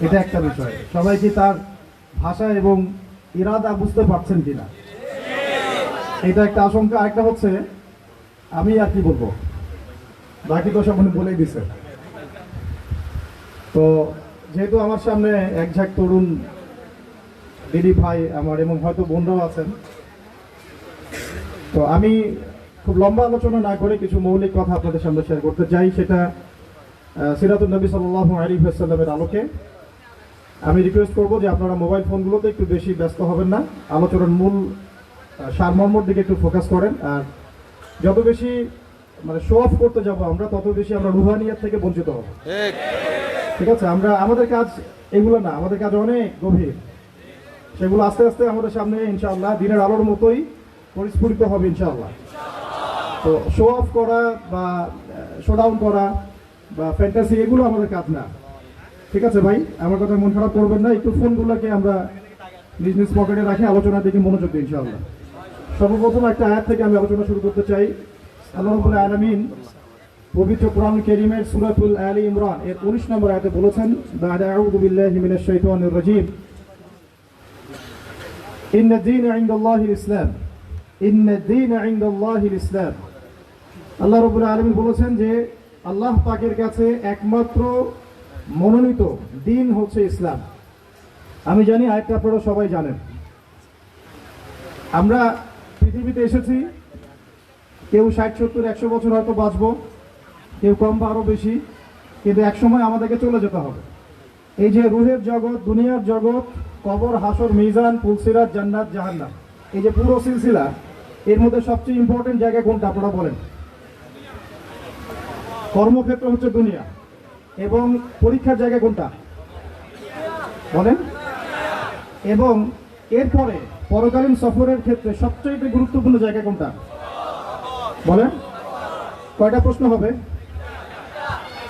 এটা একটা বিষয়। সবাই কি তার ভাষা এবং ইরাদা বুঝতে পারছেন কিনা, এটা একটা আশঙ্কা। আরেকটা হচ্ছে, আমি আর কি বলবো, বাকি তো সব উনি বলেই দিছে। তো যেহেতু আমার সামনে এক ঝাঁক তরুণ দিদি ভাই আমার এবং হয়তো বোনরাও আছেন, তো আমি খুব লম্বা আলোচনা না করে কিছু মৌলিক কথা আপনাদের সামনে শেয়ার করতে চাই। সেটা সিরাতুন নবী সাল্লাল্লাহু আলাইহি ওয়াসাল্লামের আলোকে। আমি রিকোয়েস্ট করব যে আপনারা মোবাইল ফোনগুলোতে একটু বেশি ব্যস্ত হবেন না, আলোচনার মূল সারমর্মর দিকে একটু ফোকাস করেন। আর যত বেশি মানে শো অফ করতে যাব আমরা, তত বেশি আমরা রুহানিয়াত থেকে বঞ্চিত হব। ঠিক আছে, আমাদের কাজ এগুলো না, আমাদের কাজ অনেক গভীর। সেগুলো আস্তে আস্তে আমাদের সামনে ইনশাআল্লাহ দিনের আলোর মতোই পরিস্ফুটিত হবে ইনশাআল্লাহ। তো শো অফ করা বা শো ডাউন করা বা ফ্যান্টাসি, এগুলো আমাদের কাজ না। ঠিক আছে ভাই, আমার কথা মন খারাপ করবেন না। একটু ফোনগুলোকে আমরা নিজ নিজ পকেটে রাখে আলোচনার দিকে মনোযোগ দিই ইনশাআল্লাহ। সর্বপ্রথম একটা আয়াত থেকে আমি আলোচনা শুরু করতে চাই। আল্লাহ রাব্বুল আলামিন পবিত্র কোরআন কারীমের সূরাতুল আলী ইমরান এর 19 নম্বর আয়াতে বলেছেন, বা'দা আউযু বিল্লাহি মিনাশ শাইতানির রাজীম, ইন্নাদ দীনা ইনদাল্লাহিল ইসলাম, ইন্নাদ দীনা ইনদাল্লাহিল ইসলাম। আল্লাহ রাব্বুল আলামিন বলেছেন যে আল্লাহ পাকের কাছে একমাত্র মনোনীত দিন হচ্ছে ইসলাম। আমি জানি আয়াতটা আপনারা সবাই জানেন। আমরা পৃথিবীতে এসেছি, কেউ 60, 70, 100 বছর হয়তো বাঁচবো, কেউ কম বা আরও বেশি, কিন্তু একসময় আমাদেরকে চলে যেতে হবে। এই যে রুহের জগৎ, দুনিয়ার জগৎ, কবর, হাসর, মিজান, পুলসিরাত, জান্নাত, জাহান্নাম, এই যে পুরো সিলসিলা, এর মধ্যে সবচেয়ে ইম্পর্টেন্ট জায়গা কোনটা আপনারা বলেন? কর্মক্ষেত্র হচ্ছে দুনিয়া, এবং পরীক্ষার জায়গা কোনটা বলেন? এবং এরপরে পরকালীন সফরের ক্ষেত্রে সবচেয়ে গুরুত্বপূর্ণ জায়গা কোনটা বলেন? কয়টা প্রশ্ন হবে?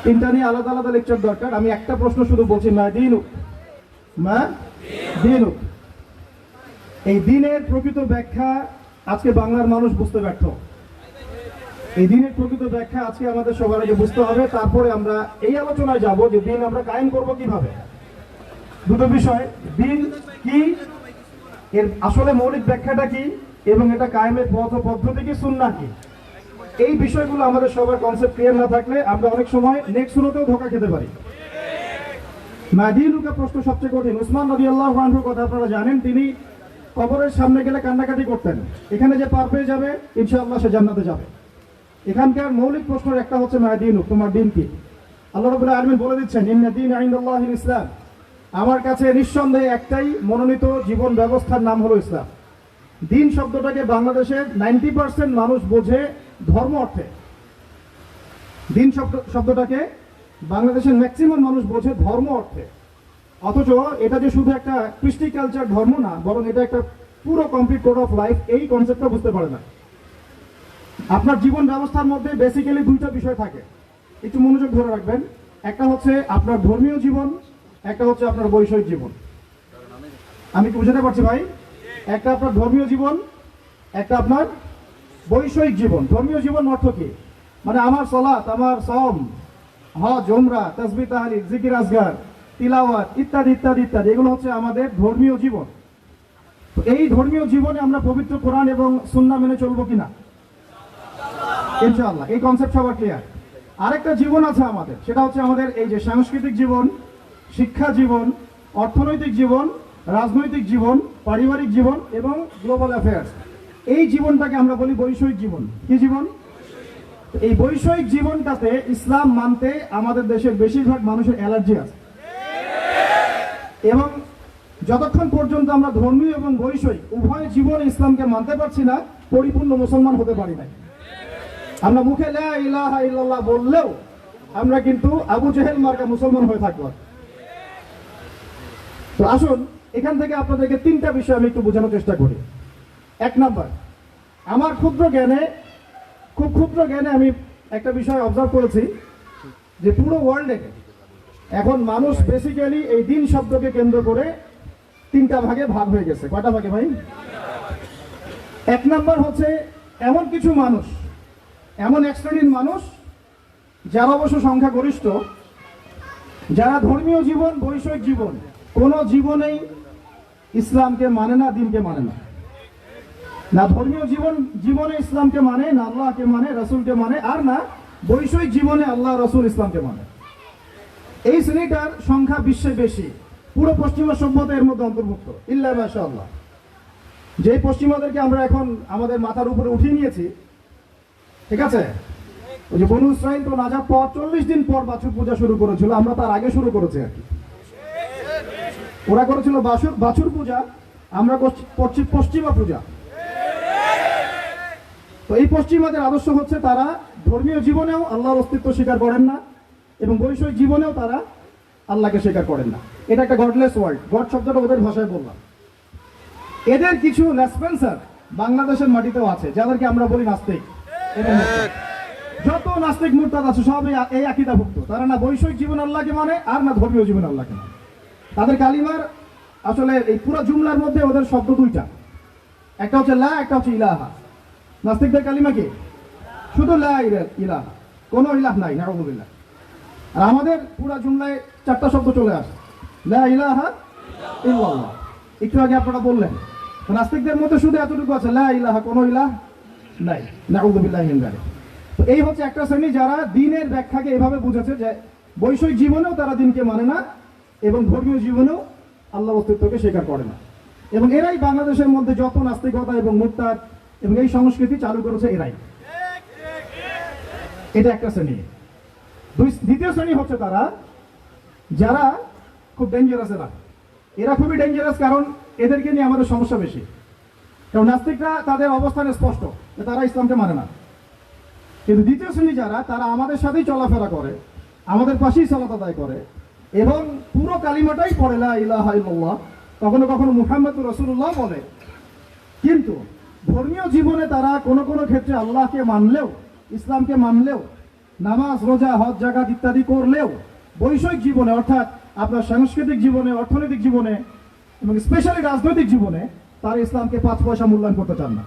3টা নিয়ে আলাদা আলাদা লেকচার দরকার। আমি একটা প্রশ্ন শুধু বলছি, মা দীনুক, মা দীনুক। এই দিনের প্রকৃত ব্যাখ্যা আজকে বাংলার মানুষ বুঝতে ব্যর্থ। এই দিনের প্রকৃত ব্যাখ্যা আজকে আমাদের সবার আগে বুঝতে হবে, তারপরে আমরা এই আলোচনায় যাব যে দিন আমরা কায়েম করব কিভাবে। দুটো বিষয়, দিন কি, এর আসলে মৌলিক ব্যাখ্যাটা কি, এবং এটা কায়েমের পথ ও পদ্ধতি কি, সুন্নাহ কি। এই বিষয়গুলো আমাদের সবার কনসেপ্ট ক্লিয়ার না থাকলে আমরা অনেক সময় নেক্সট সুরতেও ধোঁকা খেতে পারি। মাদিনুকা প্রশ্ন সবচেয়ে কঠিন। উসমান রাদিয়াল্লাহু আনহুর কথা আপনারা জানেন, তিনি কবরের সামনে গেলে কান্নাকাটি করতেন। এখানে যে পার পেয়ে যাবে ইনশাআল্লাহ সে জান্নাতে যাবে। এখানকার মৌলিক প্রশ্নের একটা হচ্ছে মাদিনুক, তোমার দিন কি? আল্লাহ রাব্বুল আলামিন বলে দিচ্ছেন, ইন্না দীনা ইনদাল্লাহিল ইসলাম, আমার কাছে নিঃসন্দেহে একটাই মনোনীত জীবন ব্যবস্থার নাম হলো ইসলাম। দিন শব্দটাকে বাংলাদেশের 90% মানুষ বোঝে ধর্ম অর্থে। দিন শব্দটাকে বাংলাদেশের ম্যাক্সিমাম মানুষ বোঝে ধর্ম অর্থে, অথচ এটা যে শুধু একটা কৃষ্টি কালচার ধর্ম না, বরং এটা একটা পুরো কমপ্লিট কোড অফ লাইফ। এই কনসেপ্টটা বুঝতে পারে না। আপনার জীবন ব্যবস্থার মধ্যে বেসিক্যালি 2টা বিষয় থাকে, একটু মনোযোগ ধরে রাখবেন। একটা হচ্ছে আপনার ধর্মীয় জীবন, একটা হচ্ছে আপনার বৈষয়িক জীবন। আমি কি বুঝাতে পারছি ভাই? একটা আপনার ধর্মীয় জীবন, একটা আপনার বৈষয়িক জীবন। ধর্মীয় জীবন অর্থ কি? মানে আমার সালাত, আমার সাওম, হজ, উমরা, তাসবিহ, তাহলিল, জিকির, আজগার, তিলাওয়াত ইত্যাদি ইত্যাদি ইত্যাদি, এগুলো হচ্ছে আমাদের ধর্মীয় জীবন। তো এই ধর্মীয় জীবনে আমরা পবিত্র কোরআন এবং সুন্নাহ মেনে চলবো কিনা? ইনশাআল্লাহ। এই কনসেপ্ট সবার ক্লিয়ার। আরেকটা জীবন আছে আমাদের, সেটা হচ্ছে আমাদের এই যে সাংস্কৃতিক জীবন, শিক্ষা জীবন, অর্থনৈতিক জীবন, রাজনৈতিক জীবন, পারিবারিক জীবন এবং গ্লোবাল অ্যাফেয়ার্স। এই জীবনটাকে আমরা বলি বৈষয়িক জীবন। কি জীবন? এই বৈষয়িক জীবনটাতে ইসলাম মানতে আমাদের দেশের বেশিরভাগ মানুষের অ্যালার্জি আছে, এবং যতক্ষণ পর্যন্ত আমরা ধর্মীয় এবং বৈষয়িক উভয় জীবন ইসলামকে মানতে পারছি না, পরিপূর্ণ মুসলমান হতে পারি না। আমরা মুখে লা ইলাহা ইল্লাল্লাহ বললেও আমরা কিন্তু আবু জেহেল মার্কা মুসলমান হয়ে থাকবো। তো আসুন এখান থেকে আপনাদেরকে 3টা বিষয় আমি একটু বোঝানোর চেষ্টা করি। 1 নাম্বার, আমার খুব ক্ষুদ্র জ্ঞানে আমি একটা বিষয় অবজার্ভ করেছি যে পুরো ওয়ার্ল্ডে এখন মানুষ বেসিক্যালি এই দিন শব্দকে কেন্দ্র করে 3টা ভাগে ভাগ হয়ে গেছে। কয়টা ভাগে ভাই? 1 নাম্বার হচ্ছে এমন কিছু মানুষ, এমন এক শ্রেণীর মানুষ যারা অবশ্য সংখ্যাগরিষ্ঠ, যারা ধর্মীয় জীবন, বৈষয়িক জীবন, কোন জীবনেই ইসলামকে মানে না, দিনকে মানে না, না ধর্মীয় জীবনে ইসলামকে মানে, না আল্লাহকে মানে, রাসূলকে মানে, আর না বৈষয়িক জীবনে আল্লাহ রাসূল ইসলামকে মানে, এই শ্রেণীটার সংখ্যা বিশ্বে বেশি। পুরো পশ্চিমা সভ্যতা এর মধ্যে অন্তর্ভুক্ত, ইল্লা মাশাআল্লাহ। যে পশ্চিমাদেরকে আমরা এখন আমাদের মাথার উপরে উঠিয়ে নিয়েছি, ঠিক আছে, ওই যে বনু ইসরাইল তো নাজাত পাওয়ার 40 দিন পর বাছুর পূজা শুরু করেছিল, আমরা তার আগে শুরু করেছি আর কি। ওরা করেছিল বাছুর পূজা, আমরা করছি পশ্চিমা পূজা। তো এই পশ্চিমাদের আদর্শ হচ্ছে তারা ধর্মীয় জীবনেও আল্লাহর অস্তিত্ব স্বীকার করেন না এবং বৈষয়িক জীবনেও তারা আল্লাহকে স্বীকার করেন না। এটা একটা গডলেস ওয়ার্ল্ড, গড শব্দটা ওদের ভাষায় বললাম। এদের কিছু লেসপেন্সার বাংলাদেশের মাটিতেও আছে, যাদেরকে আমরা বলি নাস্তিক। যত নাস্তিক মুরতাদ আছে সব এই আকীদাভুক্ত। তারা না বৈষয়িক জীবন আল্লাহকে মানে, আর না ধর্মীয় জীবন আল্লাহকে মানে। তাদের কালিমার আসলে এই পুরো জুমলার মধ্যে ওদের শব্দ দুইটা, একটা হচ্ছে লা, একটা হচ্ছে ইলাহা। নাস্তিকদের কালিমা কি? শুধু লা ইলাহা, কোনো ইলাহ নাই, নাউযুবিল্লাহ। আর আমাদের পুরো জুমলায় চারটা শব্দ চলে আসে, লা ইলাহা ইল্লাল্লাহ। একটু আগে আপনারা বললেন নাস্তিকদের মধ্যে শুধু এতটুকু আছে, লা ইলাহা, কোনো ইলাহ নাই, নাউযুবিল্লাহি মিন যালিক। তো এই হচ্ছে একটা শ্রেণী যারা দ্বীনের ব্যাখ্যাকে এভাবে বুঝেছে যে বৈষয়িক জীবনেও তারা দ্বীনকে মানে না এবং ধর্মীয় জীবনেও আল্লাহর অস্তিত্বকে স্বীকার করে না। এবং এরাই বাংলাদেশের মধ্যে যত নাস্তিকতা এবং মুরতাদ এবং এই সংস্কৃতি চালু করেছে এরাই। এটা একটা শ্রেণী। দ্বিতীয় শ্রেণী হচ্ছে তারা যারা খুব ডেঞ্জারাস। এরা খুবই ডেঞ্জারাস, কারণ এদেরকে নিয়ে আমাদের সমস্যা বেশি। কারণ নাস্তিকরা তাদের অবস্থানে স্পষ্ট যে তারা ইসলামকে মানে না, কিন্তু দ্বিতীয় শ্রেণী যারা, তারা আমাদের সাথেই চলাফেরা করে, আমাদের পাশেই সালাত আদায় করে এবং পুরো কালিমাটাই পড়ে লা ইলাহা ইল্লাল্লাহ, কখনো কখনো মুহাম্মদুর রাসূলুল্লাহ বলে। কিন্তু ধর্মীয় জীবনে তারা কোনো কোনো ক্ষেত্রে আল্লাহকে মানলেও, ইসলামকে মানলেও, নামাজ, রোজা, হজ, যাকাত ইত্যাদি করলেও বৈষয়িক জীবনে অর্থাৎ আপনার সাংস্কৃতিক জীবনে, অর্থনৈতিক জীবনে এবং স্পেশালি রাজনৈতিক জীবনে তারা ইসলামকে 5 পয়সা মূল্যায়ন করতে চান না।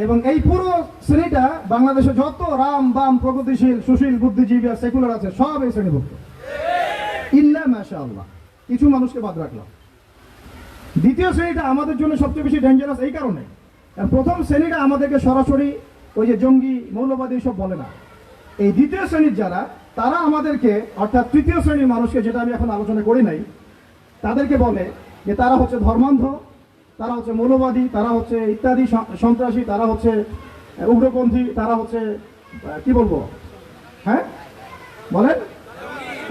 এবং এই পুরো শ্রেণীটা বাংলাদেশে যত রাম বাম প্রগতিশীল সুশীল বুদ্ধিজীবী আর সেকুলার আছে সব এই শ্রেণীভুক্ত, ইল্লা মাশাআল্লাহ, কিছু মানুষকে বাদ রাখলাম। দ্বিতীয় শ্রেণীটা আমাদের জন্য সবচেয়ে বেশি ডেঞ্জারাস এই কারণে, প্রথম শ্রেণীটা আমাদেরকে সরাসরি ওই যে জঙ্গি মৌলবাদী সব বলে না। এই দ্বিতীয় শ্রেণীর যারা, তারা আমাদেরকে অর্থাৎ তৃতীয় শ্রেণীর মানুষকে, যেটা আমি এখন আলোচনা করি নাই, তাদেরকে বলে যে তারা হচ্ছে ধর্মান্ধ, তারা হচ্ছে মৌলবাদী, তারা হচ্ছে ইত্যাদি সন্ত্রাসী, তারা হচ্ছে উগ্রপন্থী, তারা হচ্ছে কি বলবো, হ্যাঁ বলেন,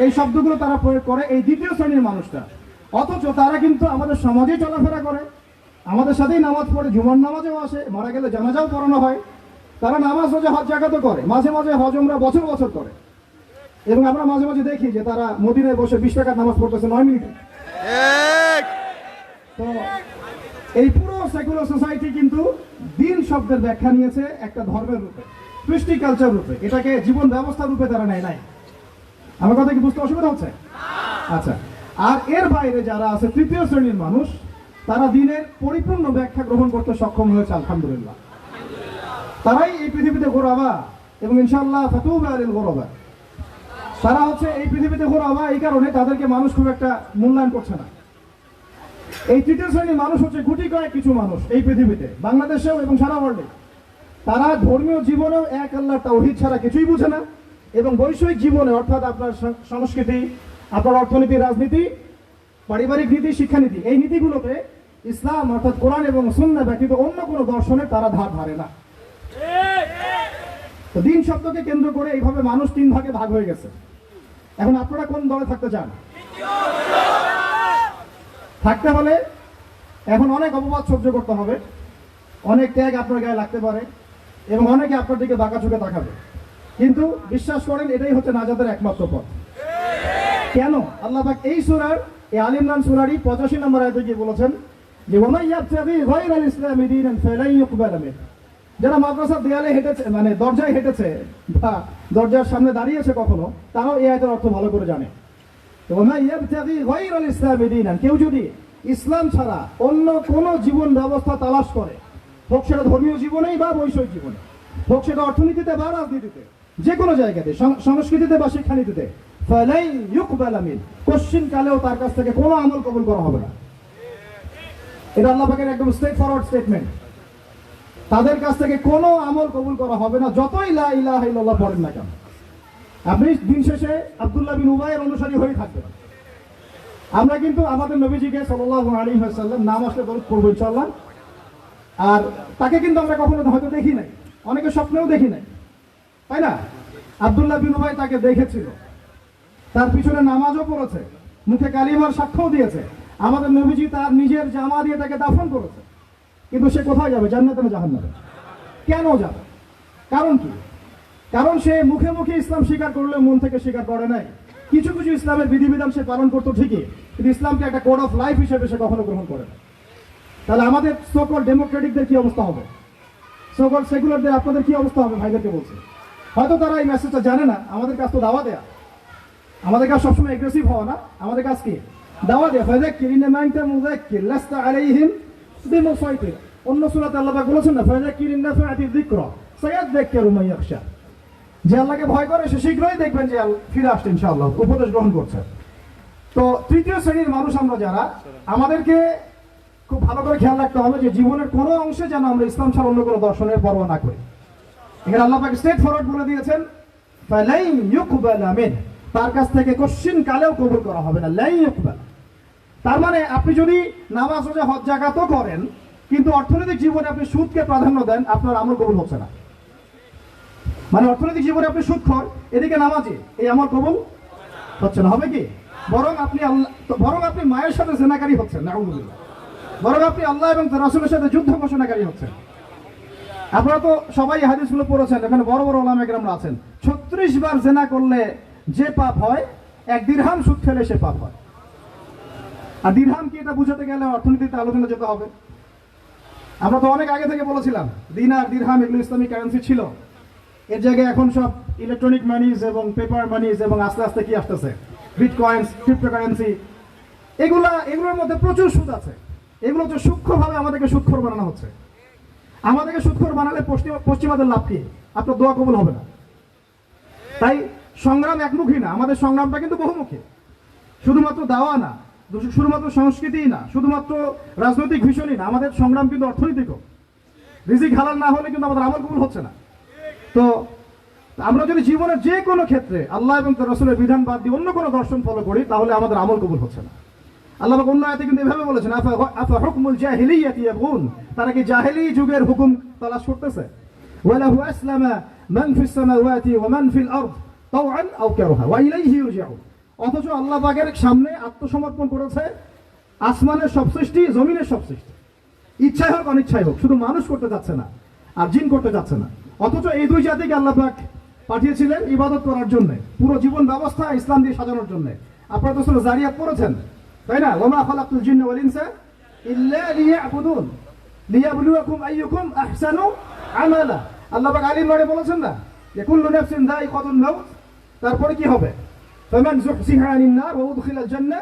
এই শব্দগুলো তারা প্রয়োগ করে এই দ্বিতীয় শ্রেণীর মানুষটা। অথচ তারা কিন্তু আমাদের সমাজেই চলাফেরা করে, আমাদের সাথেই নামাজ পড়ে, জুমার নামাজেও আসে, মারা গেলে জানাজাও পড়ানো হয়। তারা নামাজ, রোজা, হজ, যাকাতও করে, মাঝে মাঝে হজ উমরা বছর বছর করে। এবং আমরা মাঝে মাঝে দেখি যে তারা মদিনায় বসে 20 টাকার নামাজ পড়তেছে 9 মিনিটে। তো এই পুরো সেকুলার সোসাইটি কিন্তু দিন শব্দের ব্যাখ্যা নিয়েছে একটা ধর্মের রূপে, কৃষ্টি কালচার রূপে, এটাকে জীবন ব্যবস্থা রূপে তারা নেয় নাই। আমার কথা কি বুঝতে অসুবিধা হচ্ছে? আচ্ছা, আর এর বাইরে যারা আছে তৃতীয় শ্রেণীর মানুষ, তারা দিনের পরিপূর্ণ ব্যাখ্যা গ্রহণ করতে সক্ষম হয়েছে, আলহামদুলিল্লাহ। তারাই এই পৃথিবীতে গোরাবা এবং ইনশাআল্লাহ ফাতুবা আলিল গোরাবা। তারা হচ্ছে এই পৃথিবীতে গোরাবা, এই কারণে তাদেরকে মানুষ খুব একটা মূল্যায়ন করছে না। এই তৃতীয় শ্রেণীর মানুষ হচ্ছে গুটি কয়েক কিছু মানুষ এই পৃথিবীতে, বাংলাদেশেও এবং সারা ওয়ার্ল্ডে। তারা ধর্মীয় জীবনেও এক আল্লাহর তাওহীদ ছাড়া কিছুই বুঝে না এবং বৈষয়িক জীবনে অর্থাৎ আপনার সংস্কৃতি, আপনার অর্থনীতি, রাজনীতি, পারিবারিক নীতি, শিক্ষানীতি, এই নীতিগুলোতে ইসলাম অর্থাৎ কোরআন এবং সুন্নাহ ব্যতীত অন্য কোনো দর্শনে তারা ধার ধারে না। তো দিন শব্দকে কেন্দ্র করে এইভাবে মানুষ 3 ভাগে ভাগ হয়ে গেছে। এখন আপনারা কোন দলে থাকতে চান? থাকতে হলে এখন অনেক অপবাদ সহ্য করতে হবে, অনেক ত্যাগ আপনার গায়ে লাগতে পারে এবং অনেকে আপনার দিকে বাঁকা চোখে তাকাবে, কিন্তু বিশ্বাস করেন এটাই হচ্ছে নাজাতের একমাত্র পথ। কেন? আল্লাহ পাক এই সূরার, এই আল ইমরান সূরারই 85 নম্বর আয়াতে গিয়ে বলেছেন যে ওয়ামান ইয়াবতাগি গায়রাল ইসলামি দীনান ফালান ইউকবালা মিনহু। যারা মাদ্রাসার দেয়ালে হেঁটেছে, মানে দরজায় হেঁটেছে বা দরজার সামনে দাঁড়িয়েছে কখনো, তারাও এই আয়াতের অর্থ ভালো করে জানে। ওয়ামান ইয়াবতাগি গায়রাল ইসলামি দীনান, কেউ যদি ইসলাম ছাড়া অন্য কোন জীবন ব্যবস্থা তালাশ করে, হোক সেটা ধর্মীয় জীবনেই বা বৈষয়িক জীবনে, হোক সেটা অর্থনীতিতে বা রাজনীতিতে, যে কোনো জায়গাতে, সংস্কৃতিতে বা শিক্ষানীতিতে, ফালাই ইউকবাল মিন, কোশ্চিন কালেও তার কাছ থেকে কোনো আমল কবুল করা হবে না। এটা আল্লাহ পাকের একদম স্ট্রেট ফরওয়ার্ড স্টেটমেন্ট। তাদের কাছ থেকে কোনো আমল কবুল করা হবে না, যতই লা ইলাহা ইল্লাল্লাহ পড়েন না কেন। আপনি দিন শেষে আব্দুল্লাহ বিন উবাইয়ের অনুসারী হয়ে থাকবেন। আমরা কিন্তু আমাদের নবীজিকে সাল্লাল্লাহু আলাইহি ওয়াসাল্লাম নাম আসলে দরুদ পড়ব ইনশাআল্লাহ। আর তাকে কিন্তু আমরা কখনো হয়তো দেখি নাই, অনেকে স্বপ্নেও দেখি নাই, তাই না? আব্দুল্লাহ বিন উবাই তাকে দেখেছিল, তার পিছনে নামাজও পড়েছে, মুখে কালিমার সাক্ষ্য দিয়েছে। আমাদের নবীজি তার নিজের জামা দিয়ে তাকে দাফন করেছে। কিন্তু সে কোথায় যাবে? জান্নাতে না জাহান্নামে? কেন যাবে? কারণ কি? কারণ সে মুখে মুখে ইসলাম স্বীকার করলে মন থেকে স্বীকার করে নাই। কিছু কিছু ইসলামের বিধিবিধান সে পালন করতো ঠিকই, কিন্তু ইসলামকে একটা কোড অফ লাইফ হিসেবে সে কখনো গ্রহণ করে না। তাহলে আমাদের সকল ডেমোক্রেটিকদের কি অবস্থা হবে? সকল সেকুলারদের আপনাদের কি অবস্থা হবে? ভাইদেরকে বলছে, হয়তো তারা এই মেসেজটা জানে না। আমাদের কাজ তো দাওয়া দেয়া, আমাদের কাজ সবসময় এগ্রেসিভ হওয়া না, আমাদের কাজ কি? দাওয়া দেয়া। ফাযাক্কির ইন্নামা আনতা মুযাক্কির লাস্তা আলাইহিম বিমুসাইতির। অন্য সূরাতে আল্লাহ পাক বলেছেন না, ফাযাক্কির ইন নাফাআতি যিকরা সায়াযাক্কারু মান ইয়াখশা। যে আল্লাহকে ভয় করে সে শীঘ্রই দেখবেন যে ফিরে আসছে ইনশাআল্লাহ, উপদেশ গ্রহণ করছে। তো তৃতীয় শ্রেণীর মানুষ আমরা যারা, আমাদেরকে খুব ভালো করে খেয়াল রাখতে হবে যে জীবনের কোনো অংশে যেন আমরা ইসলাম ছাড়া অন্য কোনো দর্শনের পরোয়া না করি। এখানে আল্লাহ পাক স্ট্রেট ফরওয়ার্ড বলে দিয়েছেন, ফালাই ইউকবাল মিন, তার কাছ থেকে কোশ্চিন কালেও কবুল করা হবে না। লাই ইউকবাল, তার মানে আপনি যদি নামাজ রোজা হজ জাকাতও করেন, কিন্তু অর্থনৈতিক জীবনে আপনি সুদকে প্রাধান্য দেন, আপনার আমল কবুল হচ্ছে না। মানে অর্থনৈতিক জীবনে আপনি সুদখোর, এদিকে নামাজি, এই আমল কবুল হচ্ছে না। হবে কি? বরং আপনি মায়ের সাথে জেনাকারী হচ্ছেন, নাউযুবিল্লাহ। বরং আপনি আল্লাহ এবং তার রাসূলের সাথে যুদ্ধ ঘোষণাকারী হচ্ছেন। আপনারা তো সবাই হাদিসগুলো পড়েছেন, এখানে বড় বড় ওলামা কেরামরা আছেন। 36 বার জেনা করলে যে পাপ হয়, 1 দিরহাম সুদ খেলে সে পাপ হয়। আর দিরহাম কি, এটা বুঝাতে গেলে অর্থনীতিতে আলোচনা যেতে হবে। আমরা তো অনেক আগে থেকে বলেছিলাম দিনার দিরহাম এগুলো ইসলামিক কারেন্সি ছিল। এর জায়গায় এখন সব ইলেকট্রনিক মানিজ এবং পেপার মানিজ এবং আস্তে আস্তে কি আসতেছে, বিটকয়েন্স, ক্রিপ্টোকারেন্সি, এগুলোর মধ্যে প্রচুর সুদ আছে। এগুলো হচ্ছে সূক্ষ্মভাবে আমাদেরকে সুদখোর বানানো হচ্ছে। আমাদেরকে সুদখোর বানালে পশ্চিমাদের লাভ কি? আপনার দোয়া কবুল হবে না। তাই সংগ্রাম একমুখী না, আমাদের সংগ্রামটা কিন্তু বহুমুখী। শুধুমাত্র দাওয়া না, শুধুমাত্র সংস্কৃতি না, শুধুমাত্র রাজনৈতিক ভীষণই না, আমাদের সংগ্রাম কিন্তু অর্থনৈতিকও। রিজিক হালাল না হলে কিন্তু আমাদের আমল কবুল হচ্ছে না। তো আমরা যদি জীবনের যে কোনো ক্ষেত্রে আল্লাহ এবং তার রাসূলের বিধান বাদ দিয়ে অন্য কোনো দর্শন ফলো করি, তাহলে আমাদের আমল কবুল হচ্ছে না। আল্লাহ পাক অন্য আয়াতে কিন্তু এভাবে বলেছেন, আফা হুকমুল জাহিলিয়াতি ইয়াবগুন, তারা কি জাহেলি যুগের হুকুম তালাশ করতেছে? ওয়ালাহু আসলামা মান ফিস সামাওয়াতি ওয়া মান ফিল আরদ তাওআন আও কারহা ওয়া ইলাইহি ইরজিউন। অথচ আল্লাহ পাকের সামনে আত্মসমর্পণ করেছে আসমানের সব সৃষ্টি, জমিনের সব সৃষ্টি, ইচ্ছায় হোক অনিচ্ছায় হোক। শুধু মানুষ করতে যাচ্ছে না, আর জিন করতে যাচ্ছে না। অথচ এই দুই জাতিকে আল্লাহ পাক পাঠিয়েছিলেন ইবাদত করার জন্য, পুরো জীবন ব্যবস্থা ইসলাম দিয়ে সাজানোর জন্য। আপনারা তো সূরা জারিয়াত পড়েছেন, তাই না? ওয়া মা খালাকতুল জিন্না ওয়াল ইনসা ইল্লা লিয়াবুদুন লিয়াবলুয়াকুম আইয়ুকুম আহসানু আমালা। আল্লাহ পাক আলী ইমরানে বলেছেন না যে কুল্লু নাফসিন যায়িকাতুল মাউত, তারপরে কি হবে? ফামান যুহজিহা আনিন নার ওয়া উদখিলাল জান্নাহ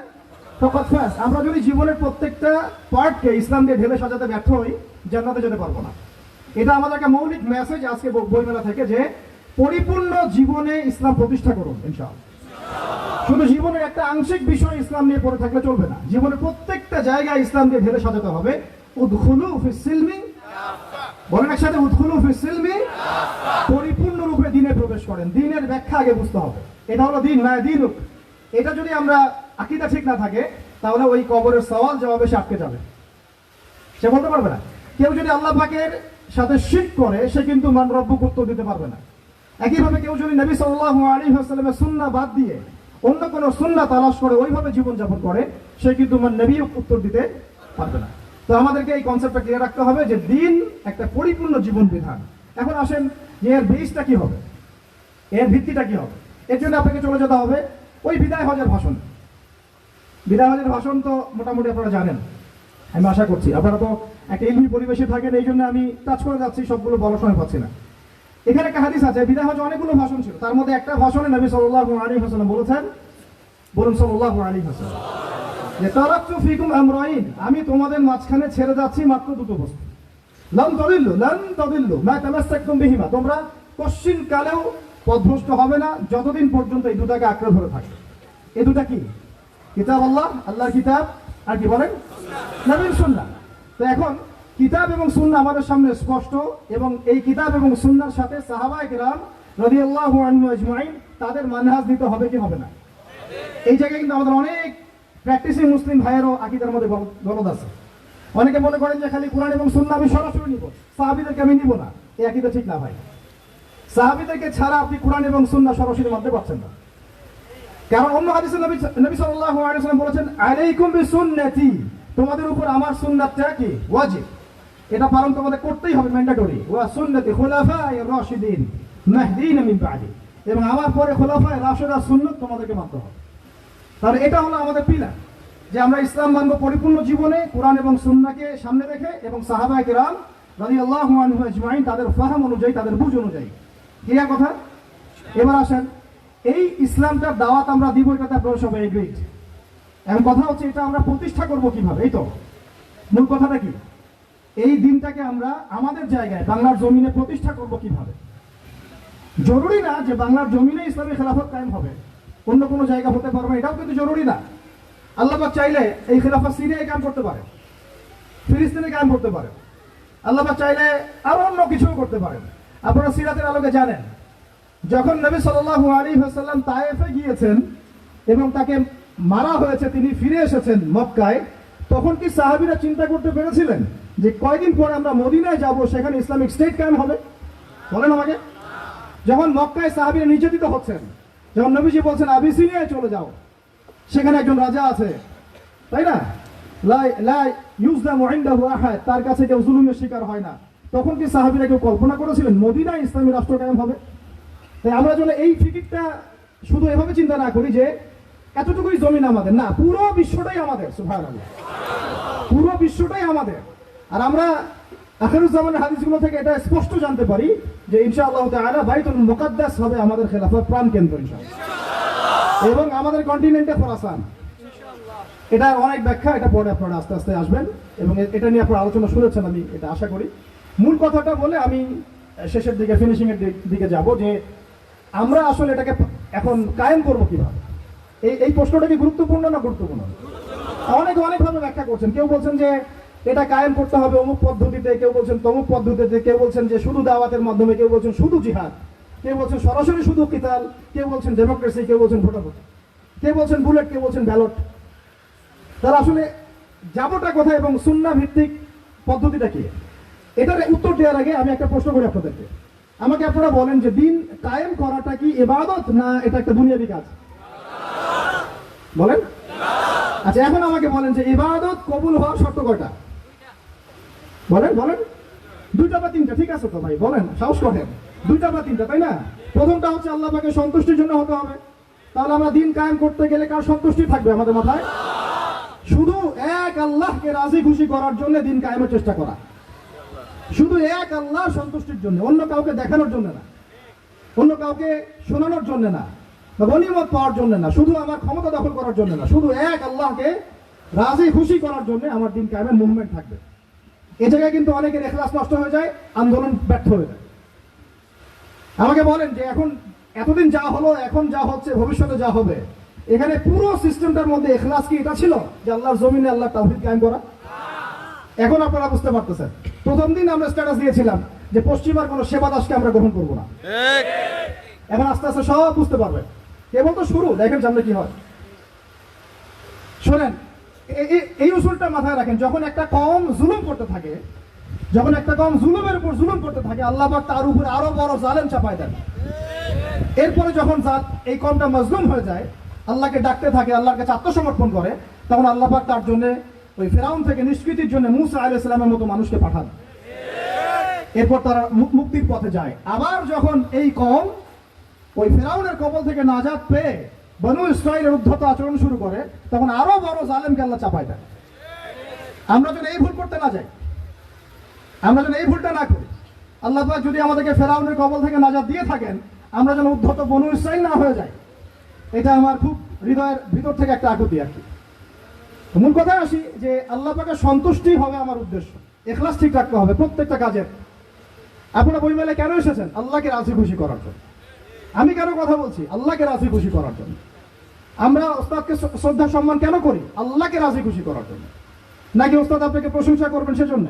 ফাকাদ ফাজ। আমরা যদি জীবনের প্রত্যেকটা পার্টকে ইসলাম দিয়ে ঢেলে সাজাতে ব্যর্থ হই, জান্নাতে যেতে পারবো না। এটা আমাদের একটা মৌলিক মেসেজ আজকে বইমেলা থেকে, যে পরিপূর্ণ জীবনে ইসলাম প্রতিষ্ঠা করুন ইনশাআল্লাহ। শুধু জীবনের একটা আংশিক বিষয় ইসলাম নিয়ে পড়ে থাকলে চলবে না, জীবনের প্রত্যেকটা জায়গায় ইসলাম দিয়ে ঢেলে সাজাতে হবে। উদখুলু ফিস সিলমি কাফা, বলেন একসাথে, উদখুলু ফিস সিলমি কাফা, পরিপূর্ণ রূপে দ্বীনে প্রবেশ করেন। দ্বীনের ব্যাখ্যা আগে বুঝতে হবে। এটা হলো দ্বীন, না দ্বীনুক। এটা যদি আমরা আকীদা ঠিক না থাকে, তাহলে ওই কবরের সওয়াল জবাবে সে আটকে যাবে, সে বলতে পারবে না। কেউ যদি আল্লাহ পাকের সাথে শিরক করে, সে কিন্তু মান রব্বুক উত্তর দিতে পারবে না। একইভাবে কেউ যদি নবী সাল্লাল্লাহু আলাইহি ওয়াসাল্লামের সুন্নাহ বাদ দিয়ে অন্য কোনো সুন্নাহ তালাশ করে ওইভাবে জীবনযাপন করে, সে কিন্তু মান নবী উত্তর দিতে পারবে না। তো আমাদেরকে এই কনসেপ্টটা ক্লিয়ার রাখতে হবে যে দ্বীন একটা পরিপূর্ণ জীবন বিধান। এখন আসেন যে এর বেসটা কি হবে, এর ভিত্তিটা কি হবে। এর জন্য আপনাকে চলে যেতে হবে ওই বিদায় হজের ভাষণ। বিদায় হজের ভাষণ তো মোটামুটি আপনারা জানেন, আমি আশা করছি। আপনারা তো একটা ইলমি পরিবেশে থাকেন, এই জন্য আমি টাচ করে যাচ্ছি, সবগুলো বলার সময় পাচ্ছি না। এখানে একটা হাদিস আছে, বিদায় হজে অনেকগুলো ভাষণ ছিল, তার মধ্যে একটা ভাষণে নবী সাল্লাল্লাহু আলাইহি ওয়াসাল্লাম বলেছেন, বলুন সাল্লাল্লাহু আলাইহি ওয়াসাল্লাম, যে তারাকতু ফিকুম আমরাইন, আমি তোমাদের মাঝখানে ছেড়ে যাচ্ছি মাত্র দুটো বস্তু। লান তাদিল্লু মা তামাসসাকতুম বিহিমা, তোমরা কোশ্চিন কালেও পথভ্রষ্ট হবে না যতদিন পর্যন্ত এই দুটাকে আঁকড়ে ধরে থাকে। এই দুটা কি? কিতাব আল্লাহ, আল্লাহর কিতাব, আর কি বলেন? নবীর সুন্নাহ। তো এখন কিতাব এবং সুন্নাহ আমাদের সামনে স্পষ্ট, এবং এই কিতাব এবং সুন্নাহর সাথে সাহাবায়ে কেরাম রাদিয়াল্লাহু আনহুম আজমাইন তাদের মানহাজ দিতে হবে কি হবে না? এই জায়গায় কিন্তু আমাদের অনেক প্র্যাকটিসিং মুসলিম ভাইয়েরও আকীদার মধ্যে গলদ আছে। অনেকে মনে করেন যে খালি কোরআন এবং সুন্নাহ আমি সরাসরি নিব, সাহাবীদেরকে আমি নিব না। এই আকীদা ঠিক না ভাই। সাহাবীদেরকে ছাড়া আপনি কোরআন এবং সুন্নাহ সরাসরি মানতে পারছেন না। কারণ অন্য হাদিসে নবী সাল্লাল্লাহু আলাইহি ওয়াসাল্লাম বলেছেন, আলাইকুম বিসুন্নতি, তোমাদের উপর আমার সুন্নাতটা কি? ওয়াজিব। এটা পালন তোমাদের করতেই হবে, ম্যান্ডেটরি। ওয়া সুন্নতি খুলাফায়ে রাশিদিন মাহদিন মিন বাদি, এবং আমার পরে খুলাফায়ে রাশিদার সুন্নাত তোমাদেরকে মানতে হবে। তাহলে এটা হলো আমাদের পিলার, যে আমরা ইসলাম মানব পরিপূর্ণ জীবনে কোরআন এবং সুন্নাহকে সামনে রেখে, এবং সাহাবায়ে কেরাম রাদিয়াল্লাহু আনহুম আজমাইন তাদের ফাহাম অনুযায়ী, তাদের বুঝ অনুযায়ী। ক্লিয়ার কথা? এবার আসেন, এই ইসলামটার দাওয়াত আমরা দিব, এটাতে আপনারা সবাই এগ্রিড। এখন কথা হচ্ছে এটা আমরা প্রতিষ্ঠা করব কিভাবে? এই তো মূল কথাটা কি, এই দিনটাকে আমরা আমাদের জায়গায় বাংলার জমিনে প্রতিষ্ঠা করব কিভাবে? জরুরি না যে বাংলার জমিনে ইসলামী খেলাফত কায়েম হবে, অন্য কোনো জায়গা হতে পারবে, এটাও কিন্তু জরুরি না। আল্লাহ পাক চাইলে এই খেলাফত সিরিয়ায় কায়েম করতে পারে, ফিলিস্তিনে কায়েম করতে পারে, আল্লাহ পাক চাইলে আরো অন্য কিছুও করতে পারেন। আপনারা সিরাতের আলোকে জানেন, যখন নবী সাল্লাল্লাহু আলাইহি ওয়াসাল্লাম তায়েফে গিয়েছেন এবং তাকে মারা হয়েছে, তিনি ফিরে এসেছেন মক্কায়, তখন কি সাহাবীরা চিন্তা করতে পেরেছিলেন যে কয়দিন পরে আমরা মদিনায় যাব, সেখানে ইসলামিক স্টেট কায়েম হবে? বলেন আমাকে। যখন মক্কায় সাহাবীরা নির্যাতিত হচ্ছেন, যখন নবীজি বলছেন আবিসিনিয়ায় চলে যাও, সেখানে একজন রাজা আছে, তাই না? লা ইউজলামু ইনদাহু আহাদ, তার কাছে কেউ জুলুমের শিকার হয় না। তখন কি সাহাবীরা কেউ কল্পনা করেছিলেন মদিনায় ইসলামী রাষ্ট্র কায়েম হবে? তাই আমরা যেন এই ফিকিরটা শুধু এভাবে চিন্তা না করি যে এতটুকুই জমিন আমাদের, না, পুরো বিশ্বটাই আমাদের। সুবহানাল্লাহ, পুরো বিশ্বটাই আমাদের। আর আমরা আখিরুজ্জামানের হাদিসগুলো থেকে এটা স্পষ্ট জানতে পারি যে ইনশাআল্লাহ তাআলা বাইতুল মুকাদ্দাস হবে আমাদের খেলাফত প্রাণ কেন্দ্র ইনশাআল্লাহ, এবং আমাদের কন্টিনেন্টে খোরাসান। এটা অনেক ব্যাখ্যা, এটা পরে আপনারা আস্তে আস্তে আসবেন, এবং এটা নিয়ে আপনারা আলোচনা শুনেছেন, আমি এটা আশা করি। মূল কথাটা বলে আমি শেষের দিকে, ফিনিশিং এর দিকে যাব, যে আমরা আসলে এটাকে এখন কায়েম করব কিভাবে। এই প্রশ্নটা কি গুরুত্বপূর্ণ না গুরুত্বপূর্ণ? অনেকভাবে ব্যাখ্যা করছেন। কেউ বলছেন যে এটা কায়েম করতে হবে অমুক পদ্ধতিতে, কেউ বলছেন তমুক পদ্ধতিতে, কেউ বলছেন যে শুধু দাওয়াতের মাধ্যমে, কেউ বলছেন শুধু জিহাদ, কেউ বলছেন সরাসরি শুধু কিতাল, কেউ বলছেন ডেমোক্রেসি, কেউ বলছেন ভোটাভুটি, কেউ বলছেন বুলেট, কেউ বলছেন ব্যালট। তাহলে আসলে যাবোটা কোথায় এবং সুন্নাহ ভিত্তিক পদ্ধতিটা কি? এটার উত্তর দেওয়ার আগে আমি একটা প্রশ্ন করি আপনাদেরকে। আমাকে আপনারা বলেন যে দিন কায়েম করাটা কি ইবাদত না এটা একটা দুনিয়াবি কাজ? বলেন। আচ্ছা, এখন আমাকে বলেন যে ইবাদত কবুল হওয়ার শর্ত কয়টা? বলেন বলেন। দুইটা বা তিনটা? ঠিক আছে তো ভাই, বলেন, সাহস করেন। দুইটা বা তিনটা, তাই না? প্রথমটা হচ্ছে আল্লাহ পাকের সন্তুষ্টির জন্য হতে হবে। তাহলে আমরা দিন কায়েম করতে গেলে কার সন্তুষ্টি থাকবে আমাদের মাথায়? শুধু এক আল্লাহকে রাজি খুশি করার জন্য দিন কায়েমের চেষ্টা করা, শুধু এক আল্লাহ সন্তুষ্টির জন্য, অন্য কাউকে দেখানোর জন্য না, অন্য কাউকে শোনানোর জন্য না, বা গনিমত পাওয়ার জন্য না, শুধু আমার ক্ষমতা দখল করার জন্য না, শুধু এক আল্লাহকে রাজি খুশি করার জন্য আমার দিন কায়েমের মুভমেন্ট থাকবে। এ জায়গায় কিন্তু অনেকের ইখলাস নষ্ট হয়ে যায়, আন্দোলন ব্যর্থ হয়ে যায়। আমাকে বলেন যে এখন এতদিন যা হলো, এখন যা হচ্ছে, ভবিষ্যতে যা হবে, এখানে পুরো সিস্টেমটার মধ্যে ইখলাস কি এটা ছিল যে আল্লাহর জমিনে আল্লাহ তাওহীদ কায়েম করা? এখন আপনারা বুঝতে পারতেছেন। প্রথম দিন আমরা স্ট্যাটাস দিয়েছিলাম যে পশ্চিমার কোনো সেবা দাসকে আমরা গ্রহণ করবো না। এখন আস্তে আস্তে সব বুঝতে পারবে, কেবল তো শুরু, দেখেন সামনে কি হয়। শোনেন, এই উসুলটা মাথায় রাখেন, যখন একটা কওম জুলুম করতে থাকে, যখন একটা কওম জুলুমের উপর জুলুম করতে থাকে, আল্লাহ পাক তার উপর আরো বড় জালেম চাপায় দেন। এরপরে যখন এই কওমটা মাজলুম হয়ে যায়, আল্লাহকে ডাকতে থাকে, আল্লাহর কাছে আত্মসমর্পণ করে, তখন আল্লাহ পাক তার জন্য ওই ফিরাউন থেকে নিষ্কৃতির জন্য মুসা আলাইহিস সালামের মতো মানুষকে পাঠান। এরপর তারা মুক্তির পথে যায়। আবার যখন এই কওম ওই ফিরাউনের কবল থেকে নাজাত পেয়ে বনু ইসরাঈলের উদ্ধত আচরণ শুরু করে, তখন আরো বড় জালেমকে আল্লাহ চাপায় দেয়। আমরা যেন এই ভুল করতে না যাই, আমরা যেন এই ভুলটা না করি। আল্লাহ পাক যদি আমাদেরকে ফিরাউনের কবল থেকে নাজাত দিয়ে থাকেন, আমরা যেন উদ্ধত বনু ইসরাঈল না হয়ে যাই, এটা আমার খুব হৃদয়ের ভিতর থেকে একটা আকুতি আর কি। মূল কথায় আসি যে আল্লাহ পাকের সন্তুষ্টি হবে আমার উদ্দেশ্য, ইখলাস ঠিক রাখতে হবে প্রত্যেকটা কাজের। আপনারা বইমেলায় কেন এসেছেন? আল্লাহকে রাজি খুশি করার জন্য। আমি কেন কথা বলছি? আল্লাহকে রাজি খুশি করার জন্য। আমরা ওস্তাদকে শ্রদ্ধা সম্মান কেন করি? আল্লাহকে রাজি খুশি করার জন্য। নাকি ওস্তাদ আপনাকে প্রশংসা করবেন সেজন্য,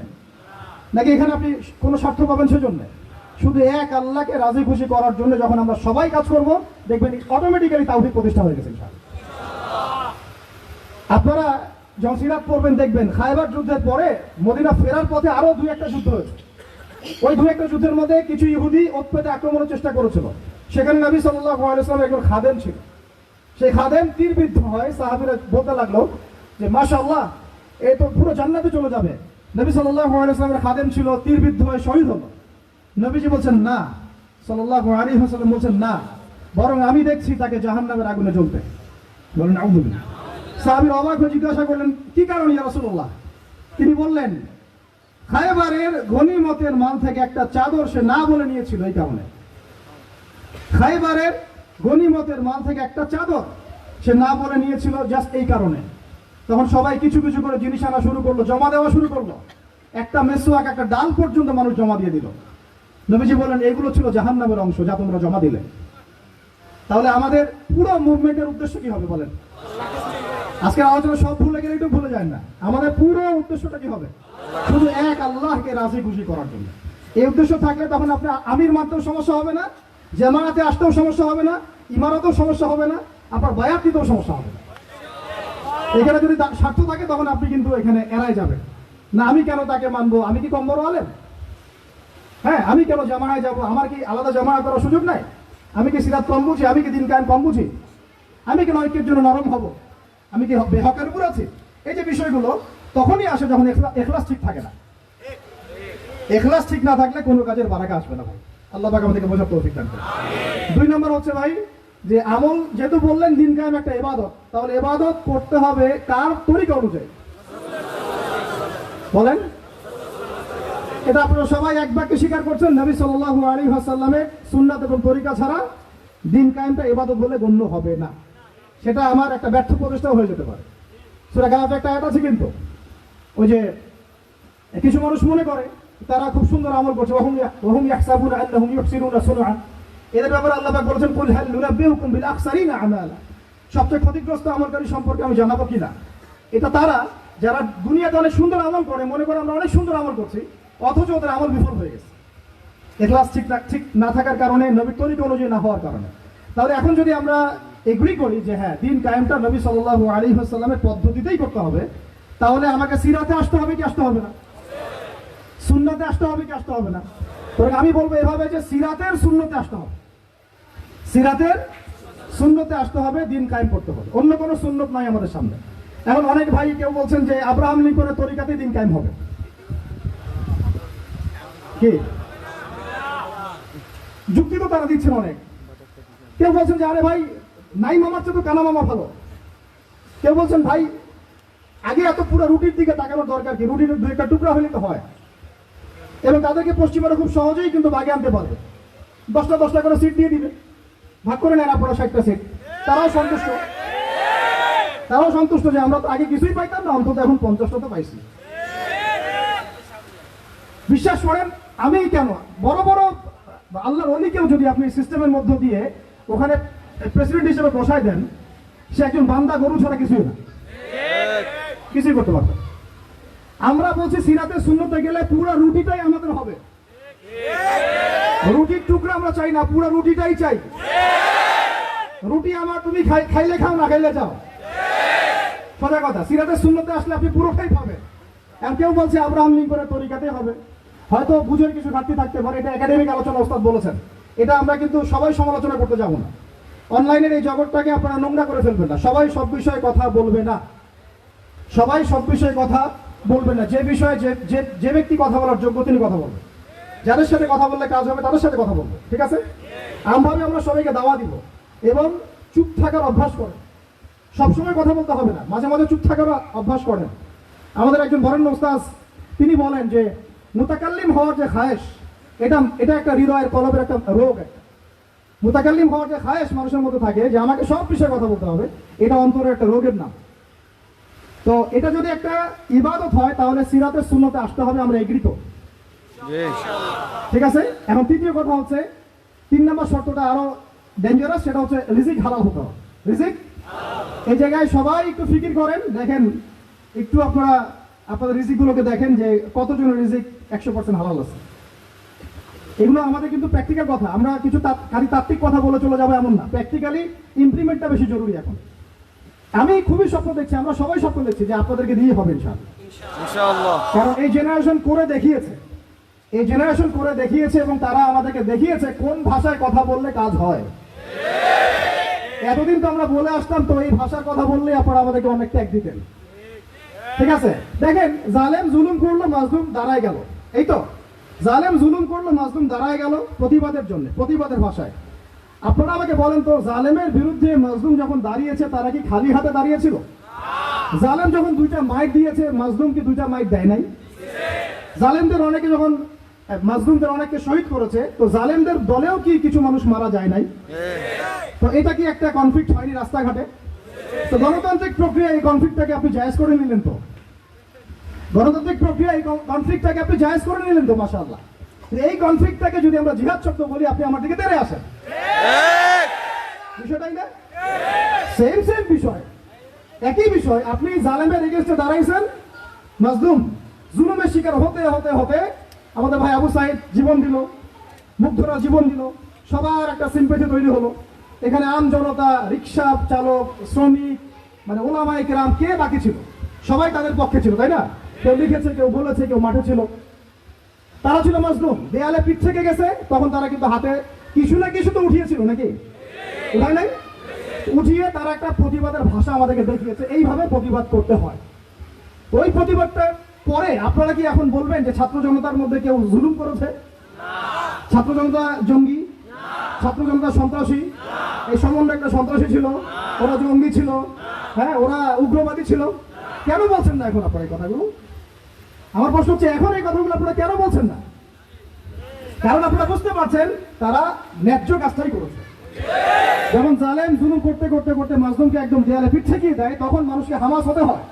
নাকি এখানে আপনি কোনো স্বার্থ পাবেন সেজন্য? শুধু এক আল্লাহকে রাজি খুশি করার জন্য যখন আমরা সবাই কাজ করব, দেখবেন অটোমেটিক্যালি তাওহীদ প্রতিষ্ঠা হয়ে গেছে ইনশাআল্লাহ। আপনারা যখন সিরাত পড়বেন দেখবেন খায়বার যুদ্ধের পরে মদিনা ফেরার পথে আরো 2-1টা যুদ্ধ হয়েছে। ওই 2-1টা যুদ্ধের মধ্যে কিছু ইহুদি ওত পেতে আক্রমণের চেষ্টা করেছিল। সেখানে নবী সাল্লাল্লাহু আলাইহি ওয়াসাল্লাম একজন খাদেম ছিল। সেই খাদেম তীরবিদ্ধ হয়। সাহাবীরা বলতে লাগলো যে মাশাআল্লাহ, এই তো পুরো জান্নাতে চলে যাবে। নবী সাল্লাল্লাহু আলাইহি ওয়াসাল্লামের খাদেম ছিল, তীরবিদ্ধ হয়ে শহীদ হলো। নবীজি বলছেন না, সাল্লাল্লাহু আলাইহি ওয়াসাল্লাম বলছেন না, বরং আমি দেখছি তাকে জাহান্নামের আগুনে জ্বলতে। বলেন আউযুবিল্লাহ। সাহাবীরা অবাক হয়ে জিজ্ঞাসা করলেন, কি কারণে ইয়া রাসূলুল্লাহ? তিনি বললেন, খায়বারের গনিমতের মাল থেকে একটা চাদর সে না বলে নিয়েছিল, এই কারণে। খায়বারের গনিমতের মাল থেকে একটা চাদর সে না বলে নিয়েছিল, জাস্ট এই কারণে। তখন সবাই কিছু কিছু করে জিনিস আনা শুরু করলো, জমা দেওয়া শুরু করলো। একটা মেসওয়াক, একটা ডাল পর্যন্ত মানুষ জমা দিয়ে দিল। নবীজি বলেন, এগুলো ছিল জাহান্নামের অংশ যা তোমরা জমা দিলে। তাহলে আমাদের পুরো মুভমেন্টের উদ্দেশ্য কি হবে বলেন? আজকের আলোচনা সব ভুলে গেলে একটু ভুলে যায় না, আমাদের পুরো উদ্দেশ্যটা কি হবে? শুধু এক আল্লাহকে রাজি খুশি করার জন্য। এই উদ্দেশ্য থাকলে তখন আপনি আমির মানতেও সমস্যা হবে না, জামায়াতে আসতেও সমস্যা হবে না, ইমারতেও সমস্যা হবে না, আপনার বায়াত দিতেও সমস্যা হবে না। এখানে যদি স্বার্থ থাকে তখন আপনি কিন্তু এখানে এড়াই যাবেন না। আমি কেন তাকে মানবো? আমি কি কম বড় আলেম? হ্যাঁ, আমি কেন জামায়ায় যাব? আমার কি আলাদা জামায়াত করার সুযোগ নাই? আমি কি সিরাত কম বুঝি? আমি কি দিন কায়েম কম বুঝি? আমি কেন ঐক্যের জন্য নরম হব? আমি কি বেহকের উপর আছি? এই যে বিষয়গুলো তখনই আসে যখন এখলাস ঠিক থাকে না। এখলাস ঠিক না থাকলে কোনো কাজের বারাকা আসবে না ভাই। আল্লাহ পাক আমাদেরকে বোঝার তৌফিক দান করুন। 2 নম্বর হচ্ছে ভাই যে আমল, যেহেতু বললেন দিন কায়েম একটা ইবাদত, তাহলে ইবাদত করতে হবে কার তরিকা অনুযায়ী? বলেন। এটা আপনারা সবাই এক বাক্যে স্বীকার করছেন, নবী সাল্লাল্লাহু আলাইহি ওয়াসাল্লামের সুন্নাত এবং তরিকা ছাড়া দিন কায়েমটা ইবাদত বলে গণ্য হবে না। সেটা আমার একটা ব্যর্থ প্রচেষ্টাও হয়ে যেতে পারে। সূরা গাফির একটা আয়াত আছে, কিন্তু ওই যে কিছু মানুষ মনে করে তারা খুব সুন্দর আমল করছে, ওয়াহুম ইয়াহসাবুনা আন্নাহুম ইউহসিনুনা সুনআ। এদের ব্যাপারে আল্লাহ পাক বলেছেন, কুল হাল নুনাব্বিউকুম বিল আখসারিনা আমালা। সবচেয়ে ক্ষতিগ্রস্ত আমলকারী সম্পর্কে আমি জানাবো কিনা? এটা তারা যারা দুনিয়াতে অনেক সুন্দর আমল করে, মনে করে আমরা অনেক সুন্দর আমল করছি, অথচ ওদের আমল বিফল হয়ে গেছে এখলাস ঠিক না থাকার কারণে, নবীর তরিকা অনুযায়ী না হওয়ার কারণে। তাহলে এখন যদি আমরা এগ্রি করি যে হ্যাঁ, দিন কায়েমটা নবী সাল্লাল্লাহু আলাইহি ওয়াসাল্লামের পদ্ধতিতেই করতে হবে, তাহলে আমাকে সিরাতে আসতে হবে কি আসতে হবে না? সুন্নাতে আসতে হবে কি আসতে হবে না? তো আমি বলবো এভাবে যে সিরাতের সুন্নতে আসতে হবে, সিরাতের সুন্নতে আসতে হবে, দিন কায়েম করতে হবে। অন্য কোনো সুন্নত নাই আমাদের সামনে। এখন অনেক ভাই কেউ বলছেন যে আব্রাহাম লিঙ্কনের তরিকাতেই দিন কায়েম হবে। কি যুক্তি তো তারা দিচ্ছেন অনেক। কেউ বলছেন যে আরে ভাই, নাই মামার চেয়ে তো কানা মামা ভালো। কেউ বলছেন ভাই, আগে এত পুরো রুটির দিকে তাকানোর দরকার কি? রুটির 2-1টা টুকরা হলে তো হয়। এবং তাদেরকে পশ্চিমারা খুব সহজেই কিন্তু বাগে আনতে পারবে। 10টা করে সিট দিয়ে দিবে, ভাগ করে নেন আপনারা 60টা সিট। তারাও সন্তুষ্ট যে আমরা তো আগে কিছুই পাইতাম না, অন্তত এখন 50টা তো পাইছি। বিশ্বাস করেন, আমি কেন বড় বড় আল্লাহর ওলিকেও যদি আপনি সিস্টেমের মধ্য দিয়ে ওখানে প্রেসিডেন্ট হিসেবে বসায় দেন, সে একজন বান্দা গরু ছাড়া কিছুই না, কিছুই করতে পারবে। আমরা বলছি সিরাতে সুন্নতে গেলে পুরো রুটিটাই আমাদের হবে। রুটির টুকরা আমরা চাই না, পুরো রুটিটাই চাই। রুটি আমার, তুমি খাইলে খাও, না খাইলে যাও, সোজা কথা। সিরাতে সুন্নতে আসলে আপনি পুরোটাই পাবেন। আর কেউ বলছে আব্রাহাম লিঙ্কনের তরিকাতেই হবে, হয়তো বুঝের কিছু ঘাটতি থাকতে পারে, এটা একাডেমিক আলোচনা, ওস্তাদ বলেছেন। এটা আমরা কিন্তু সবাই সমালোচনা করতে যাব না। অনলাইনের এই জগৎটাকে আপনারা নোংরা করে ফেলবেন না। সবাই সব বিষয়ে কথা বলবে না, সবাই সব বিষয়ে কথা বলবেন না। যে বিষয়ে যে ব্যক্তি কথা বলার যোগ্য তিনি কথা বলবেন। যাদের সাথে কথা বললে কাজ হবে তাদের সাথে কথা বলবো, ঠিক আছে? আমভাবে আমরা সবাইকে দাওয়া দিব এবং চুপ থাকার অভ্যাস করেন। সবসময় কথা বলতে হবে না, মাঝে মাঝে চুপ থাকার অভ্যাস করেন। আমাদের একজন বরেণ্য ওস্তাদ তিনি বলেন যে মুতাকাল্লিম হওয়ার যে খায়েশ, এটা একটা হৃদয়ের কলবের একটা রোগ। একটা মুতাকাল্লিম হওয়ার যে খায়েশ মানুষের মধ্যে থাকে যে আমাকে সব বিষয়ে কথা বলতে হবে, এটা অন্তরের একটা রোগের নাম। তো এটা যদি একটা ইবাদত হয় তাহলে সিরাতের সুন্নতে আসতে হবে, আমরা এগ্রি তো, ঠিক আছে? এখন তৃতীয় কথা হচ্ছে, 3 নম্বর শর্তটা আরো ডেঞ্জারাস, সেটা হচ্ছে রিজিক হালাল হতে হবে। রিজিক এই জায়গায় সবাই একটু ফিকির করেন, দেখেন একটু আপনারা আপনাদের রিজিকগুলোকে দেখেন যে কতজনের রিজিক 100% হালাল আছে। এগুলো আমাদের কিন্তু প্র্যাকটিক্যাল কথা, আমরা কিছু খালি তাত্ত্বিক কথা বলে চলে যাবো এমন না, প্র্যাকটিক্যালি ইমপ্লিমেন্টটা বেশি জরুরি এখন। আমি খুবই স্বপ্ন দেখছি, আমরা সবাই স্বপ্ন দেখছি যে আপনাদেরকে দিয়ে হবে ইনশাআল্লাহ। কারণ এই জেনারেশন করে দেখিয়েছে, এই জেনারেশন করে দেখিয়েছে এবং তারা আমাদেরকে দেখিয়েছে কোন ভাষায় কথা বললে কাজ হয়। এতদিন তো আমরা বলে আসতাম, তো এই ভাষার কথা বললে আপনারা আমাদেরকে অনেক ট্যাগ দিতেন, ঠিক আছে? দেখেন, জালেম জুলুম করলো, মাজলুম দাঁড়ায় গেল। এই তো জালেম জুলুম করলো, মাজলুম দাঁড়ায় গেল প্রতিবাদের জন্য, প্রতিবাদের ভাষায়। আপনারা আমাকে বলেন তো, জালেমের বিরুদ্ধে মাজলুম যখন দাঁড়িয়েছে তারা কি খালি হাতে দাঁড়িয়েছিল? জালেম যখন 2টা মাইট দিয়েছে, মাজলুম কি 2টা মাইট দেয় নাই? জালেমদের অনেকে যখন মাজলুমদের অনেককে শহীদ করেছে, তো জালেমদের দলেও কি কিছু মানুষ মারা যায় নাই? তো এটা কি একটা কনফ্লিক্ট হয়নি রাস্তাঘাটে? তো গণতান্ত্রিক প্রক্রিয়া এই কনফ্লিক্টটাকে আপনি জায়েজ করে নিলেন, তো গণতান্ত্রিক প্রক্রিয়া এই কনফ্লিক্টটাকে আপনি জায়েজ করে নিলেন তো, মাশাআল্লাহ। এই কনফ্লিক্টটাকে যদি আমরা জিহাদ শব্দ বলি, আপনি আমার দিকে তেড়ে আসেন, বিষয়টাই না সেম বিষয়, একই বিষয়। আপনি জালেমের এগেইনস্টে দাঁড়াইছেন, মাজলুম জুলুমের শিকার হতে হতে হতে আমাদের ভাই আবু সাইদ জীবন দিল, মুগ্ধরা জীবন দিল, সবার একটা সিম্পেথি তৈরি হলো। এখানে আম জনতা, রিক্সা চালক, শ্রমিক, মানে ওলামায়ে কেরাম, কে বাকি ছিল? সবাই তাদের পক্ষে ছিল, তাই না? কেউ লিখেছে, কেউ বলেছে, কেউ মাঠে ছিল। তারা ছিল মাজলুম, দেয়ালে পিঠ থেকে গেছে, তখন তারা কিন্তু হাতে কিছু না কিছু তো উঠিয়েছিল, নাকি উঠায় নাই? উঠিয়ে তারা একটা প্রতিবাদের ভাষা আমাদেরকে দেখিয়েছে, এইভাবে প্রতিবাদ করতে হয়। ওই প্রতিবাদটা পরে আপনারা কি এখন বলবেন যে ছাত্র জনতার মধ্যে কেউ জুলুম করেছে? ছাত্র জনতা জঙ্গি, ছাত্র জনতা সন্ত্রাসী, এই সম্বন্ধে একটা সন্ত্রাসী ছিল, ওরা জঙ্গি ছিল, হ্যাঁ ওরা উগ্রবাদী ছিল। কেন বলছেন না এখন আপনারা এই কথাগুলো? আমার প্রশ্ন হচ্ছে, এখন এই কথাগুলো আপনারা কেন বলছেন না? কারণ আপনারা বুঝতে পারছেন তারা ন্যায্য কাজটাই করেছে। যখন জালেম জুলুম করতে করতে করতে মাজলুমকে একদম দেয়ালে পিঠ ঠেকিয়ে দেয়, তখন মানুষকে হামাস হতে হয়,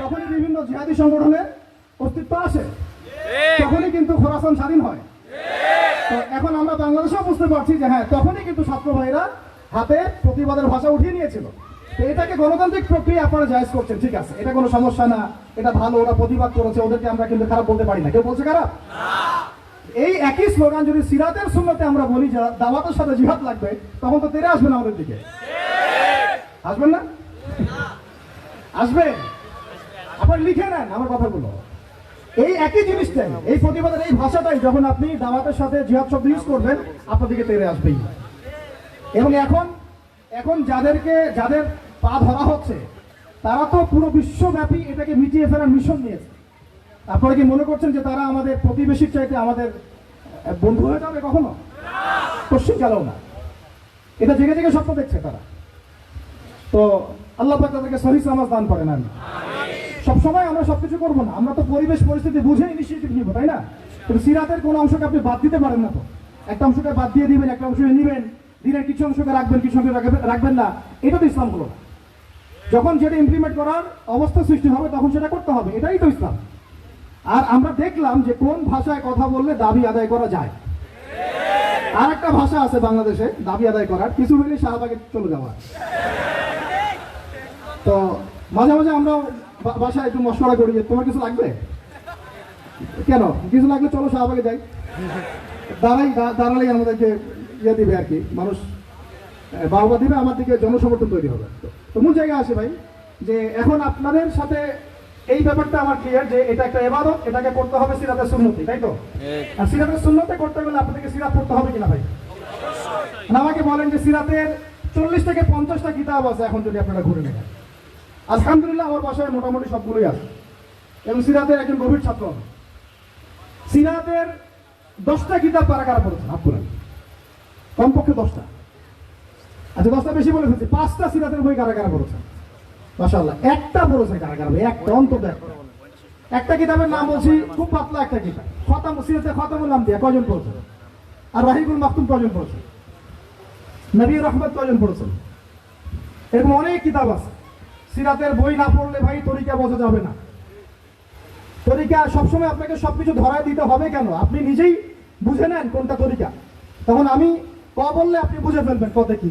তখনই বিভিন্ন জিহাদি সংগঠনের অস্তিত্ব আসে, তখনই কিন্তু খোরাসান স্বাধীন হয়। তো এখন আমরা বাংলাদেশেও বুঝতে পারছি যে হ্যাঁ, তখনই কিন্তু ছাত্র ভাইরা হাতে প্রতিবাদের ভাষা উঠিয়ে নিয়েছিল। তো এটাকে গণতান্ত্রিক প্রক্রিয়া আপনারা জায়েজ করছেন, ঠিক আছে, এটা কোনো সমস্যা না, এটা ভালো, ওরা প্রতিবাদ করেছে, ওদেরকে আমরা কিন্তু খারাপ বলতে পারি না। কেউ বলছে খারাপ? এই একই স্লোগান যদি সিরাতের সুন্নতে আমরা বলি যে দাওয়াতের সাথে জিহাদ লাগবে, তখন তো তেরে আসবেন আমাদের দিকে, আসবেন না? আসবে? আপনারা লিখে নেন আমার কথাগুলো। এই একই জিনিসটাই, এই প্রতিবাদের এই ভাষাটাই যখন আপনি দাওয়াতের সাথে জিহাদ শব্দ ইউজ করবেন, আপনার দিকে তেরে আসবেই। এবং এখন যাদের পা ধরা হচ্ছে, তারা তো পুরো বিশ্বব্যাপী এটাকে মিটিয়ে ফেলার মিশন নিয়েছে। আপনারা কি মনে করছেন যে তারা আমাদের প্রতিবেশীর চাইতে আমাদের বন্ধু হয়ে যাবে? কখনো কোশ্চিন গেলেও না। এটা জেগে জেগে স্বপ্ন দেখছে তারা। তো আল্লাহ পাক তাদেরকে সহিহ সামাজ দান করেন। আমি সবসময় আমরা সবকিছু করবো না, আমরা তো পরিবেশ পরিস্থিতি বুঝে ইনিশিয়েটিভ নিব, তাই না? কিন্তু সিরাতের কোনো অংশকে আপনি বাদ দিতে পারেন না। তো একটা অংশকে বাদ দিয়ে দিবেন, একটা অংশকে নিবেন, দিনের কিছু অংশকে রাখবেন, কিছু অংশকে রাখবেন না, এটা তো ইসলাম হলো না। যখন যেটা ইমপ্লিমেন্ট করার অবস্থা সৃষ্টি হবে তখন সেটা করতে হবে, এটাই তো ইসলাম। আর আমরা দেখলাম যে কোন ভাষায় কথা বললে দাবি আদায় করা যায়। আর একটা ভাষা আছে বাংলাদেশে দাবি আদায় করার, কিছু হলে শাহবাগে চলে যাওয়া। তো মাঝে মাঝে আমরা বাসায় একটু মশলা করি যে তোমার কিছু লাগবে, কেন কিছু লাগলে চলো শাহবাগে যাই, দাঁড়ালেই আমাদেরকে ইয়ে দিবে আর কি, মানুষ বাহবা দিবে, আমার দিকে জনসমর্থন তৈরি হবে। তো মূল জায়গায় আসে ভাই, যে এখন আপনাদের সাথে এই ব্যাপারটা আমার ক্লিয়ার যে এটা একটা ইবাদত, এটাকে করতে হবে সিরাতের সুন্নতে, তাই তো? আর সিরাতের সুন্নতে করতে গেলে আপনাদেরকে সিরাত পড়তে হবে কিনা ভাই? আমাকে বলেন যে সিরাতের 40 থেকে 50টা কিতাব আছে এখন যদি আপনারা ঘুরে নেন। আলহামদুলিল্লাহ আমার বাসায় মোটামুটি সবগুলোই আছে এবং সিরাতের একজন গভীর ছাত্র। সিরাতের 10টা কিতাব কারা কারা পড়েছেন? আপনারা কমপক্ষে 10টা। আচ্ছা 10টা বেশি বলে ফেলছি, 5টা সিরাতের বই কারা কারা পড়েছেন? মাশাআল্লাহ। একটা পড়েছে কারা কারা? একটা, অন্তত একটা কিতাবের নাম বলছি, খুব পাতলা একটা কিতাব, খতম সিরাতে খতমুল আম্বিয়া কয়জন পড়েছেন? আর রাহিবুল মাকতুম কয়জন পড়েছেন? নবী রহমত কয়জন পড়েছেন? এরকম অনেক কিতাব আছে। সিরাতের বই না পড়লে ভাই তরিকা বোঝা যাবে না। তরিকা সবসময় আপনাকে সবকিছু ধরায় দিতে হবে কেন? আপনি নিজেই বুঝে নেন কোনটা তরিকা। তখন আমি ক বললে আপনি বুঝে ফেলবেন কতে কি।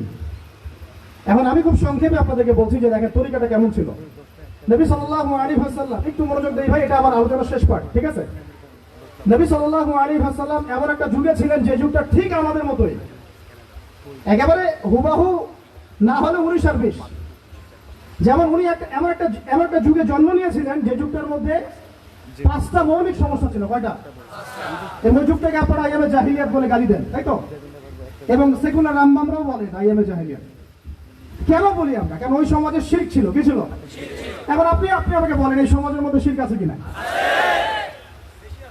এখন আমি খুব সংক্ষেপে আপনাদেরকে বলছি যে দেখেন তরিকাটা কেমন ছিল। নবী সাল্লাল্লাহু আলাইহি ওয়াসাল্লাম, একটু মনোযোগ দেই ভাই, এটা আমার আলোচনার শেষ পার্ট, ঠিক আছে? নবী সাল্লাল্লাহু আলাইহি ওয়াসাল্লাম এমন একটা যুগে ছিলেন যে যুগটা ঠিক আমাদের মতোই, একেবারে হুবাহু না হলে 19 আর 20। যেমন উনি এমন একটা যুগে জন্ম নিয়েছিলেন যে যুগটার মধ্যে 5টা মৌলিক সমস্যা ছিল। কয়টা? এবং ওই যুগটাকে আপনারা আইয়ামে জাহিলিয়াত বলে গালি দেন, তাই তো? এবং সেকুলার রামবামরাও বলেন আইয়ামে জাহিলিয়াত। কেন বলি আমরা? কেন ওই সমাজে শিরক ছিল, কি ছিল? এখন আপনি আমাকে বলেন এই সমাজের মধ্যে শিরক আছে কিনা?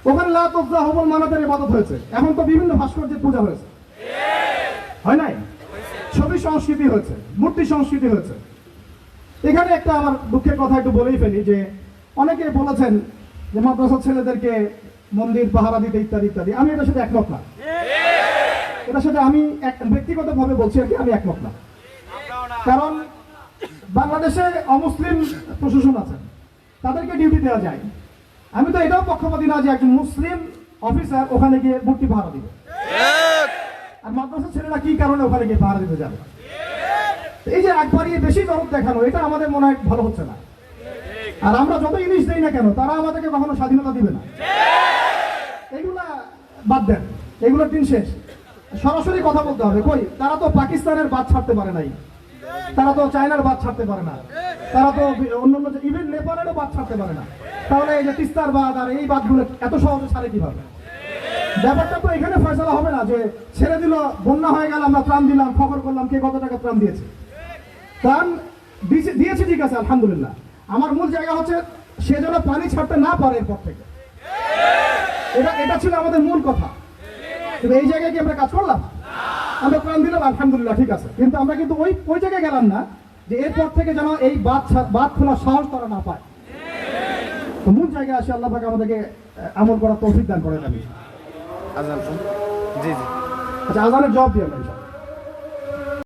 ওখানে লাত উজ্জা হুবল মানাতের ইবাদত হয়েছে, এখন তো বিভিন্ন ভাস্কর্যের পূজা হয়েছে, হয় নাই? ছবি সংস্কৃতি হয়েছে, মূর্তি সংস্কৃতি হয়েছে। এখানে একটা আমার দুঃখের কথা একটু বলেই ফেলি যে অনেকে বলেছেন যে মাদ্রাসার ছেলেদেরকে মন্দির পাহারা দিতে ইত্যাদি ইত্যাদি। আমি এটার সাথে একমত না। এটার সাথে আমি ব্যক্তিগতভাবে বলছি আর কি, আমি একমত না। কারণ বাংলাদেশে অমুসলিম প্রশাসন আছেন, তাদেরকে ডিউটি দেওয়া যায়। আমি তো এটাও পক্ষপাতী না যে একজন মুসলিম অফিসার ওখানে গিয়ে মূর্তি পাহারা দিবে, আর মাদ্রাসার ছেলেরা কি কারণে ওখানে গিয়ে পাহারা দিতে যাবে? এই যে একবারই বেশি দরদ দেখানো, এটা আমাদের মনে হয় ভালো হচ্ছে না। আর আমরা যত ইলিশ দেই না কেন, তারা আমাদেরকে কখনো স্বাধীনতা দিবে না। এগুলা বাদ দেন, এগুলোর দিন শেষ। সরাসরি কথা বলতে হবে। কই, তারা তো পাকিস্তানের বাদ ছাড়তে পারে নাই, তারা তো চায়নার বাদ ছাড়তে পারে না, তারা তো অন্যান্য ইভেন নেপালেরও বাদ ছাড়তে পারে না। তাহলে এই যে তিস্তার বাদ আর এই বাদগুলো এত সহজে ছাড়ে কিভাবে? ব্যাপারটা তো এখানে ফয়সালা হবে না যে ছেড়ে দিল, বন্যা হয়ে গেল, আমরা ত্রাণ দিলাম, খবর করলাম কে কত টাকা ত্রাণ দিয়েছে। ত্রাণ দিয়েছে ঠিক আছে, আলহামদুলিল্লাহ। আমার মূল জায়গা হচ্ছে সে যেন পানি ছাড়তে না পারে এরপর থেকে। এটা ছিল আমাদের মূল কথা। কিন্তু এই জায়গায় কি আমরা কাজ করলাম? আমরা ত্রাণ দিলাম, আলহামদুলিল্লাহ, ঠিক আছে। কিন্তু আমরা কিন্তু ওই জায়গায় গেলাম না যে এরপর থেকে যেন এই বাদ খোলার সাহস তারা না পায়। তো মূল জায়গায় আসে, আল্লাহ পাক আমাদেরকে আমল করার তৌফিক দান করে। আচ্ছা, আজানের জবাব দিয়ে আমরা